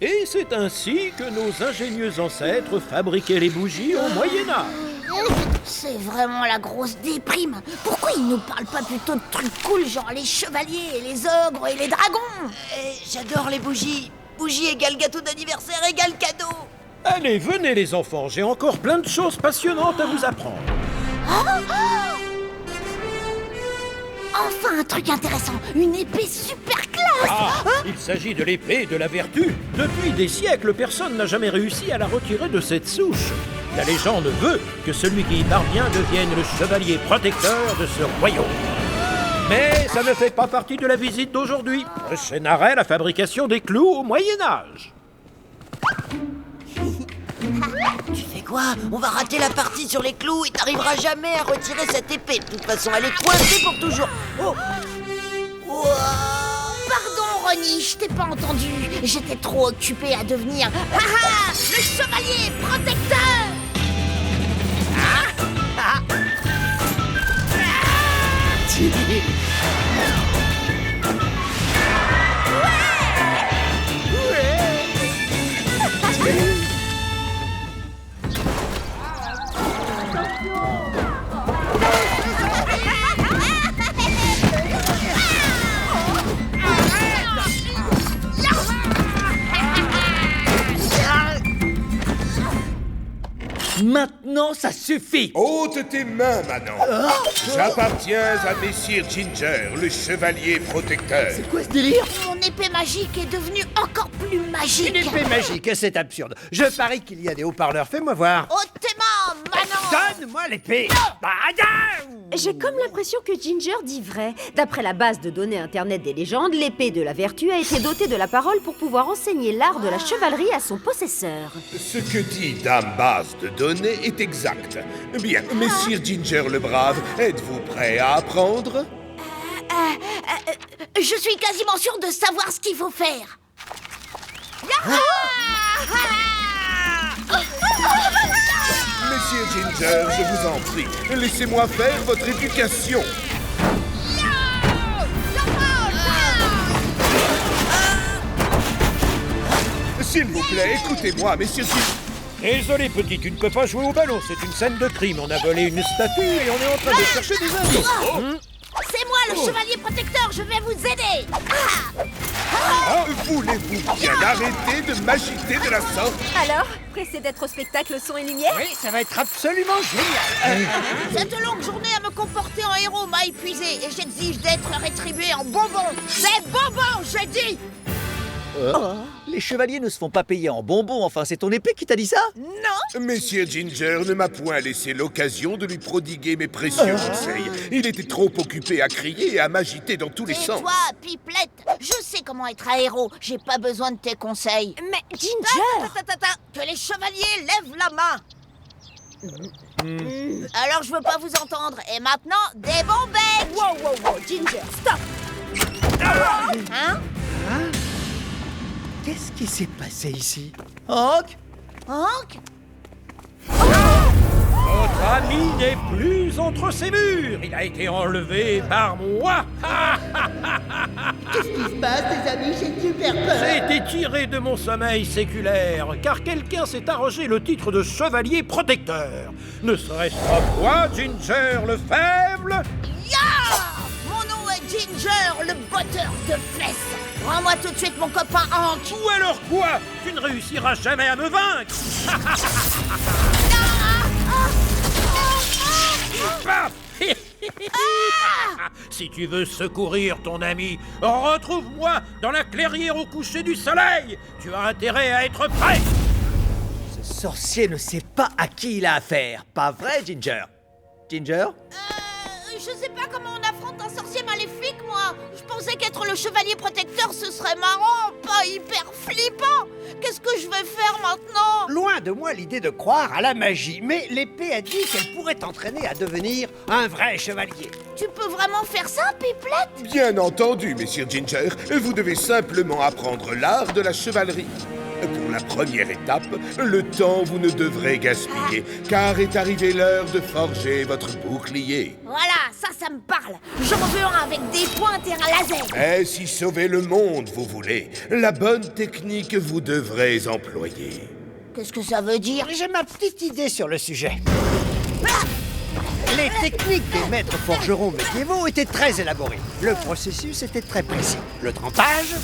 Et c'est ainsi que nos ingénieux ancêtres fabriquaient les bougies au Moyen-Âge. C'est vraiment la grosse déprime. Pourquoi ils nous parlent pas plutôt de trucs cool, genre les chevaliers, et les ogres et les dragons? J'adore les bougies. Bougie égale gâteau d'anniversaire égale cadeau. Allez, venez les enfants, j'ai encore plein de choses passionnantes à vous apprendre. Enfin un truc intéressant, une épée super classe. Il s'agit de l'épée de la vertu. Depuis des siècles, personne n'a jamais réussi à la retirer de cette souche. La légende veut que celui qui y parvient devienne le chevalier protecteur de ce royaume. Mais ça ne fait pas partie de la visite d'aujourd'hui. Prochain arrêt, la fabrication des clous au Moyen-Âge. Tu fais quoi? On va rater la partie sur les clous et t'arriveras jamais à retirer cette épée. De toute façon, elle est coincée pour toujours. Oh. Pardon Ronnie, je t'ai pas entendu. J'étais trop occupée à devenir le chevalier protecteur. Maintenant, ça suffit! Ôte tes mains, Manon. J'appartiens à Messire Ginger, le chevalier protecteur. C'est quoi ce délire? Mon épée magique est devenue encore plus magique. Une épée magique, c'est absurde. Je parie qu'il y a des haut-parleurs, fais-moi voir. Ôte tes mains, Manon. Donne-moi l'épée! J'ai comme l'impression que Ginger dit vrai. D'après la base de données internet des légendes, l'épée de la vertu a été dotée de la parole pour pouvoir enseigner l'art de la chevalerie à son possesseur. Ce que dit Dame Base de données est exact. Bien, Messire Ginger le Brave, êtes-vous prêt à apprendre? Je suis quasiment sûre de savoir ce qu'il faut faire. Messire Ginger, je vous en prie, laissez-moi faire votre éducation. S'il vous plaît, écoutez-moi, Messire Ginger. Désolé petit, tu ne peux pas jouer au ballon, c'est une scène de crime. On a volé une statue et on est en train de chercher des indices. C'est moi le chevalier protecteur, je vais vous aider. Voulez-vous bien arrêter de m'agiter de la sorte? Alors, pressé d'être au spectacle son et lumière? Oui, ça va être absolument génial. Cette longue journée à me comporter en héros m'a épuisé et j'exige d'être rétribué en bonbons. Des bonbons, j'ai dit. Les chevaliers ne se font pas payer en bonbons, enfin, c'est ton épée qui t'a dit ça? Non. Messire Ginger ne m'a point laissé l'occasion de lui prodiguer mes précieux conseils. Il était trop occupé à crier et à m'agiter dans tous les sens. Tais-toi, Pipelette. Je sais comment être un héros. J'ai pas besoin de tes conseils. Mais Ginger! Que les chevaliers lèvent la main. Alors je veux pas vous entendre. Et maintenant, des bombettes. Wow, Ginger, stop! Hein? Qu'est-ce qui s'est passé ici? Hank? Hank? Votre ami n'est plus entre ces murs. Il a été enlevé par moi. Qu'est-ce qui se passe, les amis? J'ai super peur. J'ai été tiré de mon sommeil séculaire, car quelqu'un s'est arrogé le titre de chevalier protecteur. Ne serait-ce pas toi, Ginger le faible? Ya! Mon nom est Ginger, le botteur de fesses. Rends-moi tout de suite mon copain Hank. Ou alors quoi? Tu ne réussiras jamais à me vaincre. Paf! Si tu veux secourir ton ami, retrouve-moi dans la clairière au coucher du soleil. Tu as intérêt à être prêt. Ce sorcier ne sait pas à qui il a affaire, pas vrai, Ginger? Ginger? Je sais pas comment on affronte un sorcier maléfique, moi. Je pensais qu'être le chevalier protecteur, ce serait marrant, pas hyper flippant. Qu'est-ce que je vais faire maintenant? Loin de moi l'idée de croire à la magie, mais l'épée a dit qu'elle pourrait t'entraîner à devenir un vrai chevalier. Tu peux vraiment faire ça, Pipelette? Bien entendu, Messire Ginger, vous devez simplement apprendre l'art de la chevalerie. Pour la première étape, le temps vous ne devrez gaspiller, car est arrivée l'heure de forger votre bouclier. Voilà, ça me parle. J'en veux un avec des pointes et un laser. Mais si sauver le monde vous voulez, la bonne technique vous devrez employer. Qu'est-ce que ça veut dire? J'ai ma petite idée sur le sujet. Les techniques des maîtres forgerons médiévaux étaient très élaborées. Le processus était très précis. Le trempage...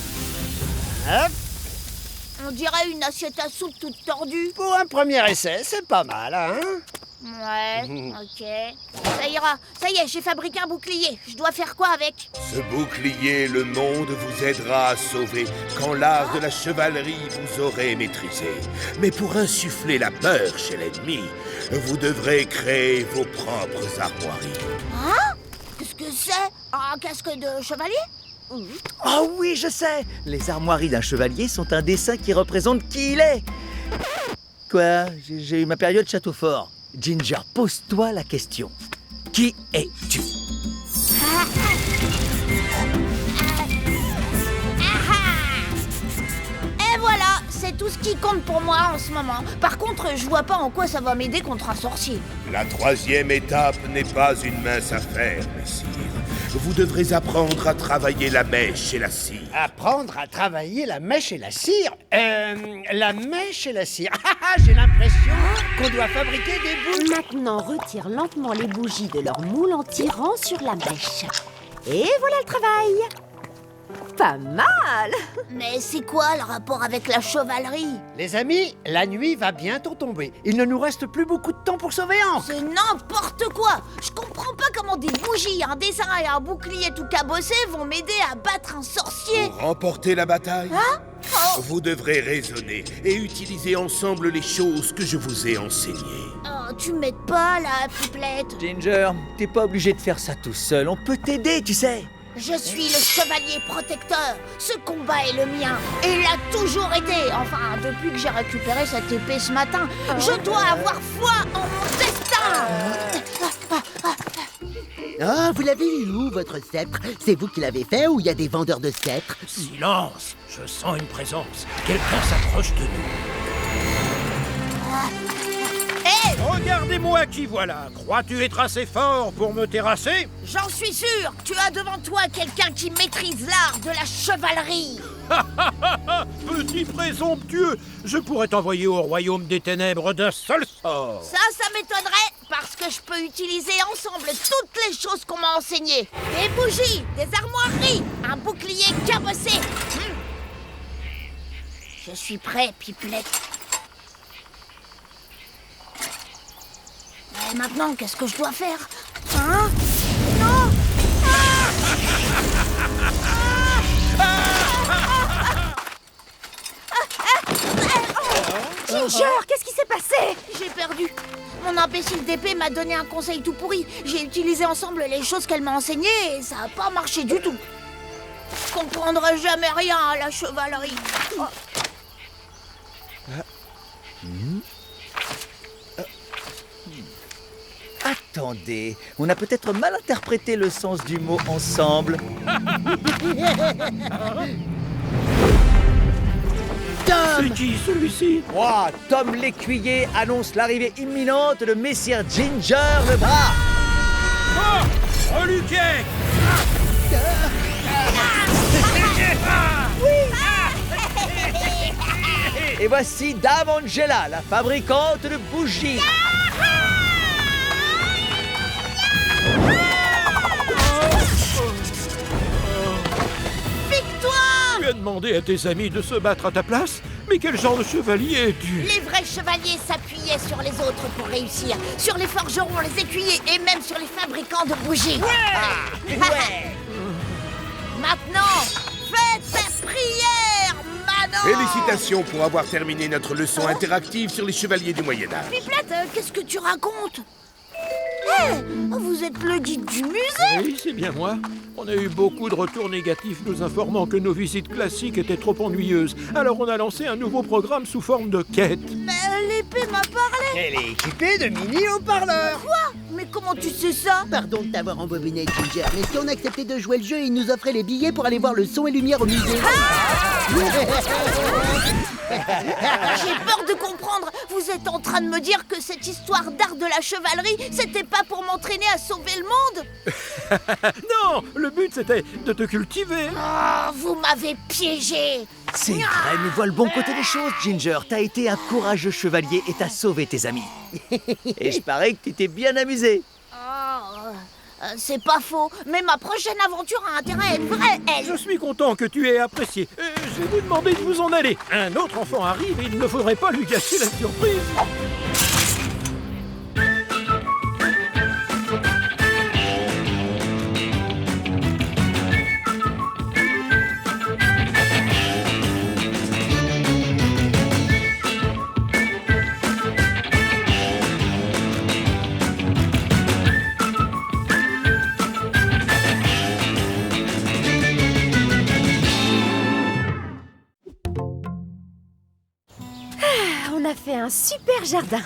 Hop. On dirait une assiette à soupe toute tordue. Pour un premier essai, c'est pas mal, hein? Ouais, ok. Ça ira. Ça y est, j'ai fabriqué un bouclier. Je dois faire quoi avec? Ce bouclier, le monde vous aidera à sauver quand l'art de la chevalerie vous aurez maîtrisé. Mais pour insuffler la peur chez l'ennemi, vous devrez créer vos propres armoiries. Hein? Qu'est-ce que c'est? Un casque de chevalier? Oh oui, je sais. Les armoiries d'un chevalier sont un dessin qui représente qui il est. Quoi? J'ai eu ma période château fort. Ginger, pose-toi la question. Qui es-tu? Et voilà, c'est tout ce qui compte pour moi en ce moment. Par contre, je vois pas en quoi ça va m'aider contre un sorcier. La troisième étape n'est pas une mince affaire, messire. Vous devrez apprendre à travailler la mèche et la cire. Apprendre à travailler la mèche et la cire. La mèche et la cire. J'ai l'impression qu'on doit fabriquer des boules. Maintenant, retire lentement les bougies de leur moule en tirant sur la mèche. Et voilà le travail. Pas mal. Mais c'est quoi le rapport avec la chevalerie? Les amis, la nuit va bientôt tomber. Il ne nous reste plus beaucoup de temps pour sauver Ankh. C'est n'importe quoi. Je comprends pas comment des bougies, un dessin et un bouclier tout cabossé vont m'aider à battre un sorcier. Pour remporter la bataille, Hein? Oh, vous devrez raisonner et utiliser ensemble les choses que je vous ai enseignées. oh, tu m'aides pas là, Pipelette. Ginger, t'es pas obligé de faire ça tout seul. On peut t'aider, tu sais. Je suis le chevalier protecteur. Ce combat est le mien. Et il l'a toujours été. Enfin, depuis que j'ai récupéré cette épée ce matin, je dois avoir foi en mon destin. Ah, vous l'avez eu où, votre sceptre? C'est vous qui l'avez fait ou il y a des vendeurs de sceptres? Silence! Je sens une présence. Quelqu'un s'approche de nous. Hé, Regardez-moi qui voilà. Crois-tu être assez fort pour me terrasser? j'en suis sûr. Tu as devant toi quelqu'un qui maîtrise l'art de la chevalerie. Petit présomptueux, je pourrais t'envoyer au royaume des ténèbres d'un seul sort. Ça m'étonnerait, parce que je peux utiliser ensemble toutes les choses qu'on m'a enseignées. Des bougies, des armoiries, un bouclier cabossé. Je suis prêt, Pipelette. Et maintenant, qu'est-ce que je dois faire? Hein? Non! Ginger, qu'est-ce qui s'est passé? J'ai perdu. Mon imbécile d'épée m'a donné un conseil tout pourri. J'ai utilisé ensemble les choses qu'elle m'a enseignées et ça n'a pas marché du tout. Je comprendrai jamais rien à la chevalerie. Oh. Attendez, on a peut-être mal interprété le sens du mot ensemble. C'est qui celui-ci? Moi, Tom l'écuyer, annonce l'arrivée imminente de Messire Ginger le bras. Oh, Reluquet! Et voici Dame Angela, la fabricante de bougies. Victoire! Tu as demandé à tes amis de se battre à ta place? Mais quel genre de chevalier es-tu? Les vrais chevaliers s'appuyaient sur les autres pour réussir. Sur les forgerons, les écuyers et même sur les fabricants de bougies. Ouais. Maintenant, faites ta prière, Manon! Félicitations pour avoir terminé notre leçon interactive sur les chevaliers du Moyen-Âge. Pipelette, qu'est-ce que tu racontes? Hé, vous êtes le guide du musée? Oui, c'est bien moi. On a eu beaucoup de retours négatifs nous informant que nos visites classiques étaient trop ennuyeuses. Alors on a lancé un nouveau programme sous forme de quête. Mais l'épée m'a parlé. Elle est équipée de mini-haut-parleurs. Quoi? Mais comment tu sais ça? Pardon de t'avoir embobiné, Ginger, mais si on acceptait de jouer le jeu, il nous offrait les billets pour aller voir le son et lumière au musée. J'ai peur de comprendre. Vous êtes en train de me dire que cette histoire d'art de la chevalerie, c'était pas pour m'entraîner à sauver le monde? Non, le but c'était de te cultiver. Oh, vous m'avez piégé. C'est vrai, mais vois le bon côté des choses, Ginger. T'as été un courageux chevalier et t'as sauvé tes amis. Et je parie que tu t'es bien amusé. C'est pas faux, mais ma prochaine aventure a intérêt à être vraie, elle. Je suis content que tu aies apprécié. Je vais vous demander de vous en aller. Un autre enfant arrive et il ne faudrait pas lui gâcher la surprise. On a fait un super jardin.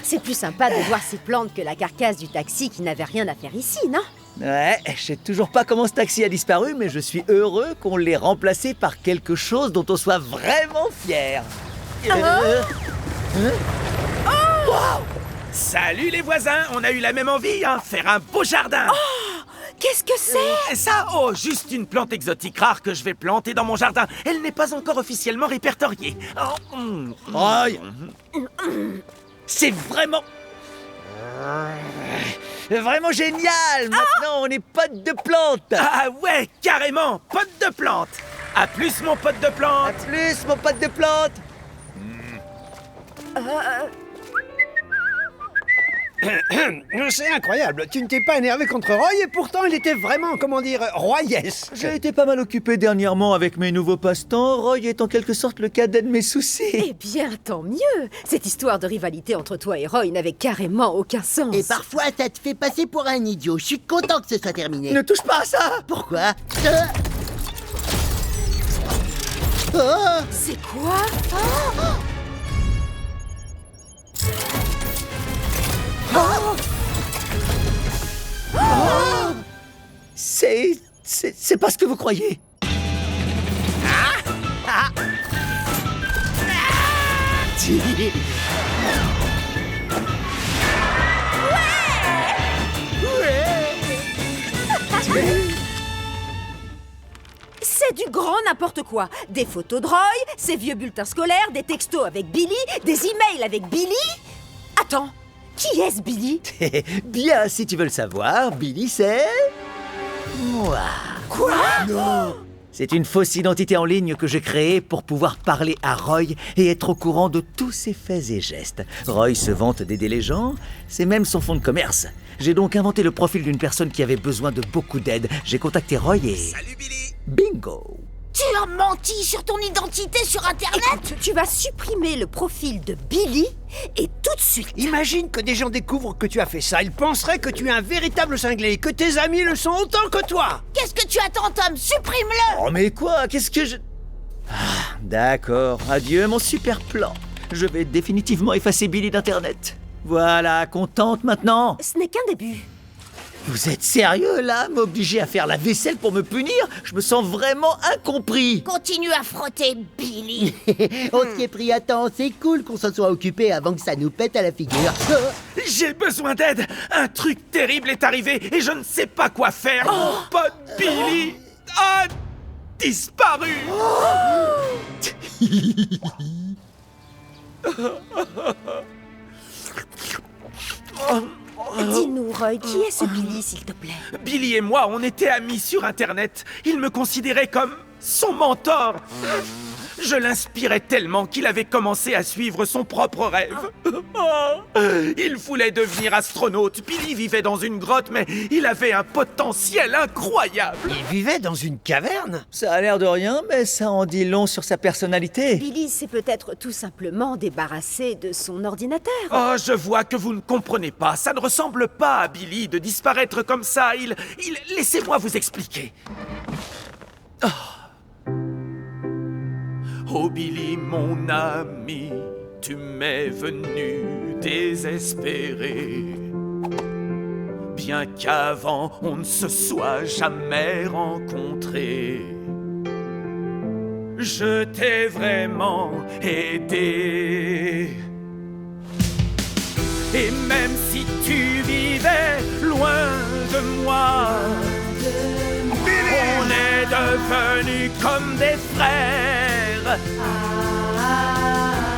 C'est plus sympa de voir ces plantes que la carcasse du taxi qui n'avait rien à faire ici, non? Ouais, je sais toujours pas comment ce taxi a disparu, mais je suis heureux qu'on l'ait remplacé par quelque chose dont on soit vraiment fier. Salut les voisins, on a eu la même envie, hein, faire un beau jardin. Qu'est-ce que c'est? Ça, juste une plante exotique rare que je vais planter dans mon jardin. Elle n'est pas encore officiellement répertoriée. Roy, c'est vraiment génial. Maintenant, on est potes de plantes. Ah ouais, carrément, pote de plante. À plus mon pote de À plante. plus, mon pote de plantes. C'est incroyable, tu ne t'es pas énervé contre Roy et pourtant il était vraiment, comment dire, royesque. J'ai été pas mal occupé dernièrement avec mes nouveaux passe-temps. Roy est en quelque sorte le cadet de mes soucis. Eh bien, tant mieux. Cette histoire de rivalité entre toi et Roy n'avait carrément aucun sens. Et parfois, ça te fait passer pour un idiot. Je suis content que ce soit terminé. Ne touche pas à ça. Pourquoi C'est quoi? C'est pas ce que vous croyez. C'est du grand n'importe quoi. Des photos de Roy, ses vieux bulletins scolaires, des textos avec Billy, des emails avec Billy. Attends, qui est-ce Billy? Bien, si tu veux le savoir, Billy, c'est... moi. Quoi? Non. C'est une fausse identité en ligne que j'ai créée pour pouvoir parler à Roy et être au courant de tous ses faits et gestes. Roy se vante d'aider les gens, c'est même son fonds de commerce. J'ai donc inventé le profil d'une personne qui avait besoin de beaucoup d'aide. J'ai contacté Roy et... Salut Billy. Bingo! Tu as menti sur ton identité sur Internet? Écoute, tu vas supprimer le profil de Billy et tout de suite. Imagine que des gens découvrent que tu as fait ça. Ils penseraient que tu es un véritable cinglé et que tes amis le sont autant que toi. Qu'est-ce que tu attends, Tom? Supprime-le! Oh mais quoi? Qu'est-ce que je... Ah, d'accord. Adieu mon super plan. Je vais définitivement effacer Billy d'Internet. Voilà, contente maintenant? Ce n'est qu'un début. Vous êtes sérieux là? M'obliger à faire la vaisselle pour me punir? Je me sens vraiment incompris. Continue à frotter, Billy. On s'y est pris à temps, c'est cool qu'on s'en soit occupé avant que ça nous pète à la figure. J'ai besoin d'aide. Un truc terrible est arrivé et je ne sais pas quoi faire. Mon pote Billy a disparu. Dis-nous, Roy, qui est ce Billy, s'il te plaît? Billy et moi, on était amis sur Internet. Il me considérait comme son mentor. Je l'inspirais tellement qu'il avait commencé à suivre son propre rêve. Il voulait devenir astronaute. Billy vivait dans une grotte, mais il avait un potentiel incroyable. Il vivait dans une caverne? Ça a l'air de rien, mais ça en dit long sur sa personnalité. Billy s'est peut-être tout simplement débarrassé de son ordinateur. Oh, je vois que vous ne comprenez pas. Ça ne ressemble pas à Billy de disparaître comme ça. Laissez-moi vous expliquer. Oh Billy, mon ami, tu m'es venu désespéré. Bien qu'avant on ne se soit jamais rencontrés. je t'ai vraiment aidé. Et même si tu vivais loin de moi, on est devenus comme des frères.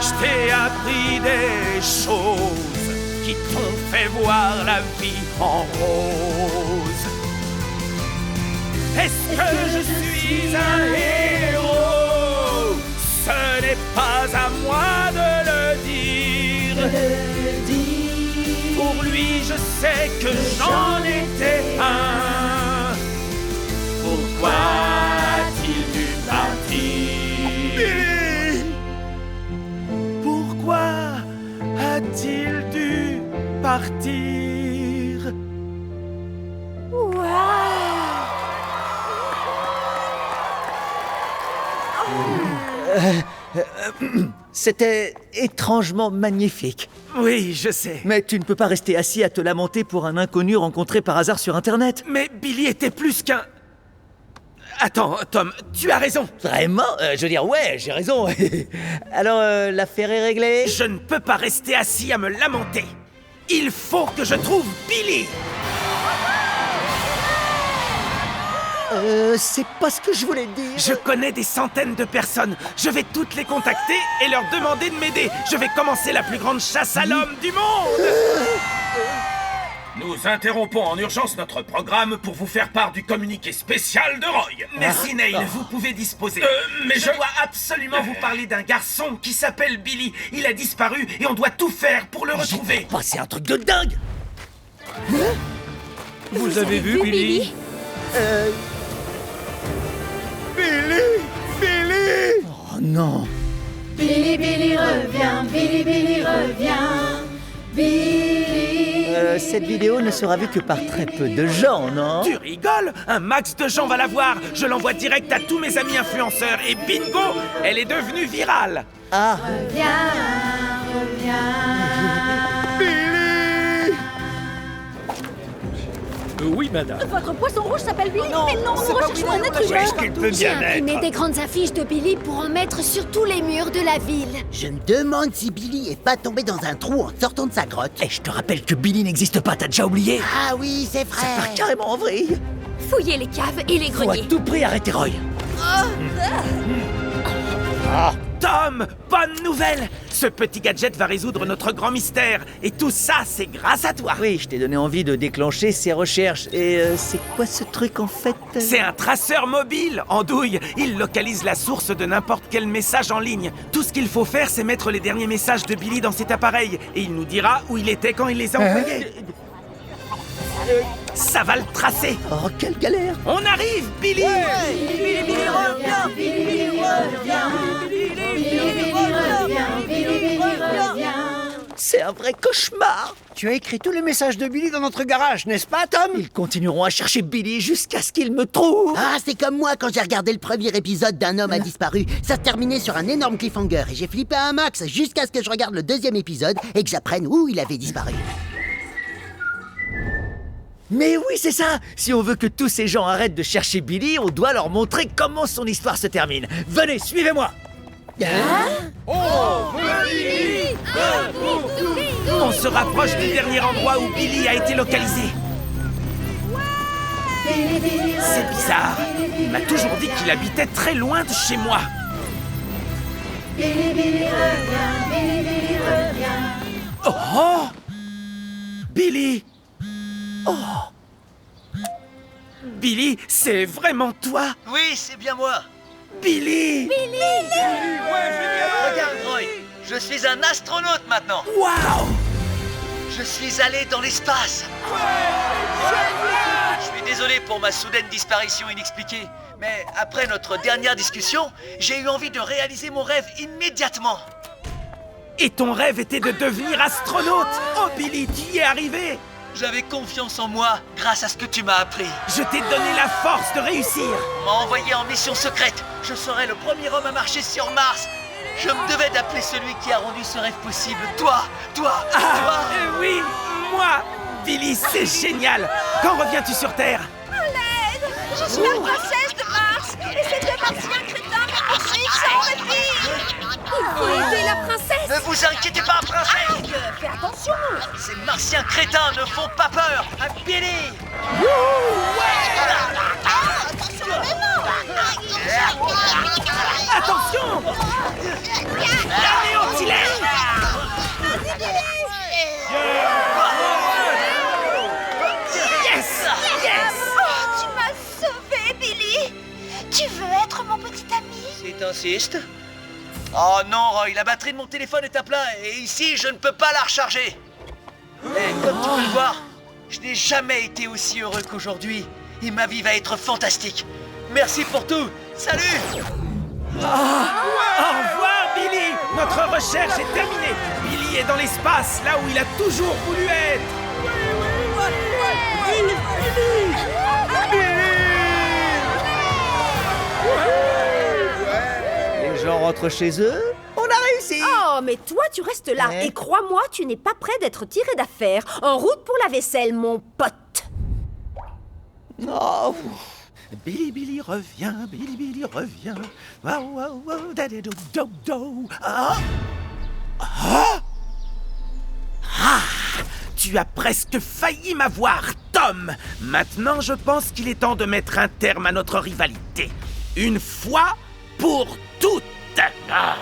Je t'ai appris des choses qui t'ont fait voir la vie en rose. Est-ce que je suis un héros? Ce n'est pas à moi de le dire. Pour lui, je sais que j'en étais un. Pourquoi a-t-il dû partir? Pourquoi a-t-il dû partir? C'était étrangement magnifique. Oui, je sais. Mais tu ne peux pas rester assis à te lamenter pour un inconnu rencontré par hasard sur Internet. Mais Billy était plus qu'un... Attends, Tom, tu as raison. Vraiment? Je veux dire, ouais, j'ai raison. Alors, l'affaire est réglée? Je ne peux pas rester assis à me lamenter. Il faut que je trouve Billy. C'est pas ce que je voulais dire. Je connais des centaines de personnes. Je vais toutes les contacter et leur demander de m'aider. Je vais commencer la plus grande chasse à l'homme du monde. Nous interrompons en urgence notre programme pour vous faire part du communiqué spécial de Roy. Merci Neil, vous pouvez disposer. Mais je dois absolument vous parler d'un garçon qui s'appelle Billy. Il a disparu et on doit tout faire pour le retrouver. Oh, c'est un truc de dingue. Vous avez vu Billy? Billy! Oh non! Billy, Billy revient, Billy, Billy revient, Billy. Cette vidéo ne sera vue que par très peu de gens, non? Tu rigoles? Un max de gens va la voir. Je l'envoie direct à tous mes amis influenceurs et bingo, elle est devenue virale. Ah! Reviens, reviens. Oui, madame. Votre poisson rouge s'appelle Billy? Mais non, nous recherchons un être humain. Est-ce qu'il peut J'ai bien imprimé être? des grandes affiches de Billy pour en mettre sur tous les murs de la ville. Je me demande si Billy est pas tombé dans un trou en sortant de sa grotte. Et je te rappelle que Billy n'existe pas, t'as déjà oublié? Ah oui, c'est vrai. Ça part carrément en vrille. Fouillez les caves et les Faut à greniers. tout prix arrêter Roy. Tom, bonne nouvelle! Ce petit gadget va résoudre notre grand mystère. Et tout ça, c'est grâce à toi. Oui, je t'ai donné envie de déclencher ces recherches. Et c'est quoi ce truc en fait? C'est un traceur mobile, andouille. Il localise la source de n'importe quel message en ligne. Tout ce qu'il faut faire, c'est mettre les derniers messages de Billy dans cet appareil. Et il nous dira où il était quand il les a envoyés. Ça va le tracer. Oh, quelle galère! On arrive, Billy! Billy, Billy revient, Billy, Billy revient, Billy, Billy revient, Billy, Billy revient. C'est un vrai cauchemar! Tu as écrit tous les messages de Billy dans notre garage, n'est-ce pas, Tom? Ils continueront à chercher Billy jusqu'à ce qu'ils me trouvent! Ah, c'est comme moi quand j'ai regardé le premier épisode d'Un homme a disparu. Ça se terminait sur un énorme cliffhanger et j'ai flippé un max jusqu'à ce que je regarde le deuxième épisode et que j'apprenne où il avait disparu. Mais oui, c'est ça! Si on veut que tous ces gens arrêtent de chercher Billy, on doit leur montrer comment son histoire se termine. Venez, suivez-moi! On se rapproche du dernier endroit où Billy a été localisé. C'est bizarre. Il m'a toujours dit qu'il habitait très loin de chez moi. Billy, Billy revient, Billy, Billy revient. Oh! Billy! Oh! Billy, c'est vraiment toi? Oui, c'est bien moi! Billy! Regarde, Roy! Je suis un astronaute maintenant! Waouh! Je suis allé dans l'espace! Je suis désolé pour ma soudaine disparition inexpliquée, mais après notre dernière discussion, j'ai eu envie de réaliser mon rêve immédiatement! Et ton rêve était de devenir astronaute! Oh Billy, tu y es arrivé! J'avais confiance en moi grâce à ce que tu m'as appris. Je t'ai donné la force de réussir! On m'a envoyé en mission secrète. Je serai le premier homme à marcher sur Mars. Je me devais d'appeler celui qui a rendu ce rêve possible. Toi! Oui, moi! Billy, c'est génial! Quand reviens-tu sur Terre? Je suis la princesse de Mars et ces deux martiens crétins me poursuivent Il faut aider la princesse. Ne vous inquiétez pas, princesse. Fais attention. Ces martiens crétins ne font pas peur à Billy. Attention! Anéantis-les! Yes! Yes! Tu m'as sauvé, Billy. Tu veux être mon petit ami? Si t'insistes. Oh non, Roy, la batterie de mon téléphone est à plat et ici, je ne peux pas la recharger. Et comme tu peux le voir, je n'ai jamais été aussi heureux qu'aujourd'hui. Et ma vie va être fantastique. Merci pour tout. Salut! Au revoir, Billy! Notre recherche est terminée. Billy est dans l'espace, là où il a toujours voulu être. Les gens rentrent chez eux. On a réussi! Oh, mais toi, tu restes là. Ouais. Et crois-moi, tu n'es pas prêt d'être tiré d'affaire. En route pour la vaisselle, mon pote. Oh. Billy revient, Billy revient. Wow, wow, wow, daddy do do do. Ah! Ah! Ah! Tu as presque failli m'avoir, Tom. Maintenant, je pense qu'il est temps de mettre un terme à notre rivalité. Une fois pour toutes. Ah!